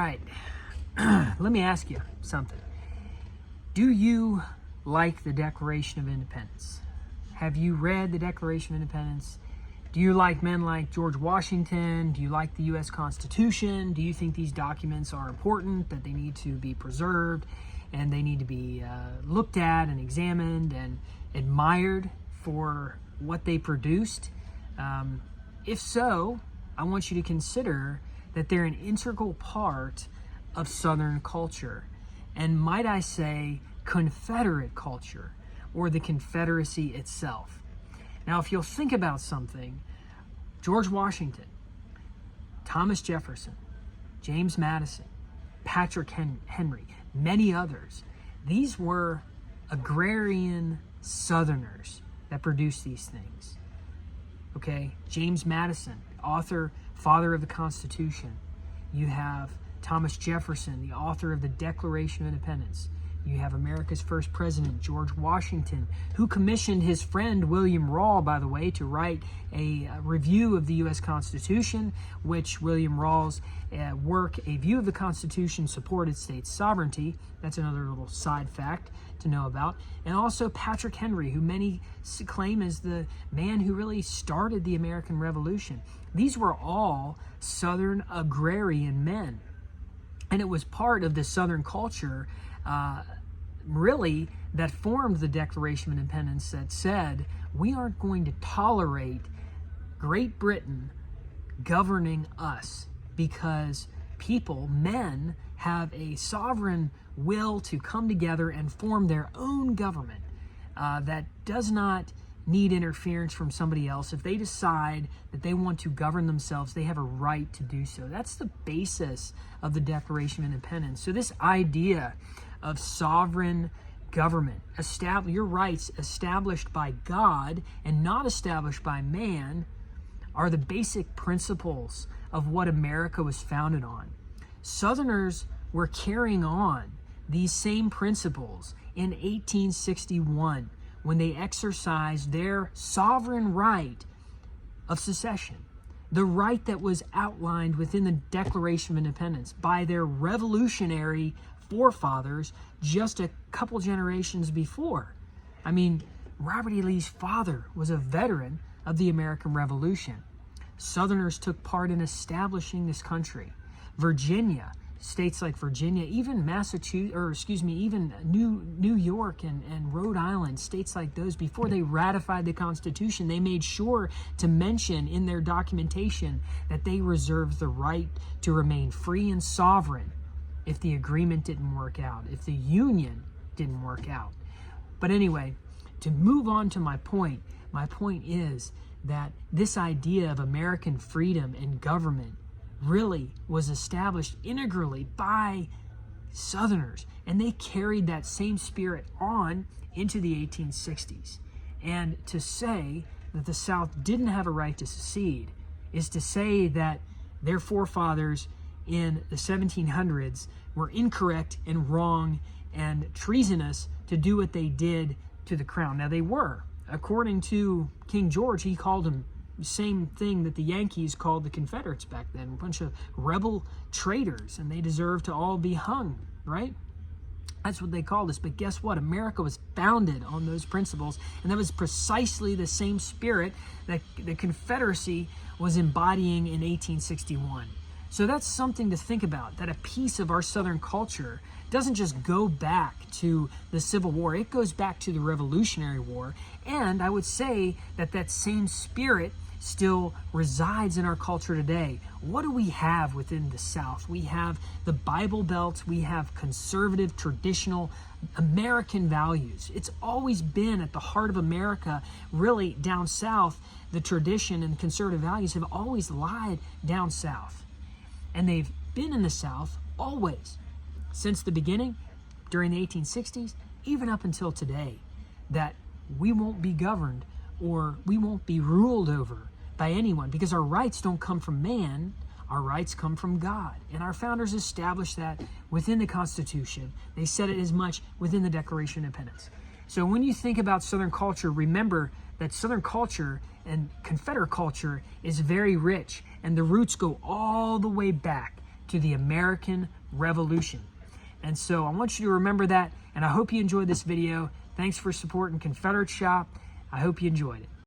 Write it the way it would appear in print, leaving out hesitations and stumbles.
right. Let me ask you something. Do you like the Declaration of Independence? Have you read the Declaration of Independence? Do you like men like George Washington? Do you like the U.S. Constitution? Do you think these documents are important, that they need to be preserved, and they need to be looked at and examined and admired for what they produced? If so, I want you to consider that they're an integral part of Southern culture, and might I say, Confederate culture, or the Confederacy itself. Now, if you'll think about something, George Washington, Thomas Jefferson, James Madison, Patrick Henry, many others, these were agrarian Southerners that produced these things. Okay, James Madison, author, father of the Constitution. You have Thomas Jefferson, the author of the Declaration of Independence. You have America's first president, George Washington, who commissioned his friend William Rawle, by the way, to write a review of the U.S. Constitution, which William Rawle's work, A View of the Constitution, supported state sovereignty. That's another little side fact to know about. And also Patrick Henry, who many claim is the man who really started the American Revolution. These were all Southern agrarian men. And it was part of the Southern culture really that formed the Declaration of Independence that said, we aren't going to tolerate Great Britain governing us, because people, men, have a sovereign will to come together and form their own government that does not need interference from somebody else. If they decide that they want to govern themselves, they have a right to do so. That's the basis of the Declaration of Independence. So this idea of sovereign government, your rights established by God and not established by man, are the basic principles of what America was founded on. Southerners were carrying on these same principles in 1861 when they exercised their sovereign right of secession, the right that was outlined within the Declaration of Independence by their revolutionary forefathers just a couple generations before. I mean, Robert E. Lee's father was a veteran of the American Revolution. Southerners took part in establishing this country. Virginia, states like Virginia, even even New York and Rhode Island, states like those, before they ratified the Constitution, they made sure to mention in their documentation that they reserved the right to remain free and sovereign if the agreement didn't work out, if the union didn't work out. But anyway, to move on to my point is that this idea of American freedom and government really was established integrally by Southerners, and they carried that same spirit on into the 1860s. And to say that the South didn't have a right to secede is to say that their forefathers in the 1700s were incorrect and wrong and treasonous to do what they did to the crown. Now, they were. According to King George, he called them the same thing that the Yankees called the Confederates back then, a bunch of rebel traitors, and they deserve to all be hung, right? That's what they called us. But guess what? America was founded on those principles, and that was precisely the same spirit that the Confederacy was embodying in 1861. So that's something to think about, that a piece of our Southern culture doesn't just go back to the Civil War. It goes back to the Revolutionary War. And I would say that that same spirit still resides in our culture today. What do we have within the South? We have the Bible Belt. We have conservative, traditional American values. It's always been at the heart of America, really down south. The tradition and conservative values have always lied down south. And they've been in the South always, since the beginning, during the 1860s, even up until today, that we won't be governed or we won't be ruled over by anyone, because our rights don't come from man, our rights come from God. And our founders established that within the Constitution. They said it as much within the Declaration of Independence. So when you think about Southern culture, remember that Southern culture and Confederate culture is very rich, and the roots go all the way back to the American Revolution. And so I want you to remember that, and I hope you enjoyed this video. Thanks for supporting Confederate Shop. I hope you enjoyed it.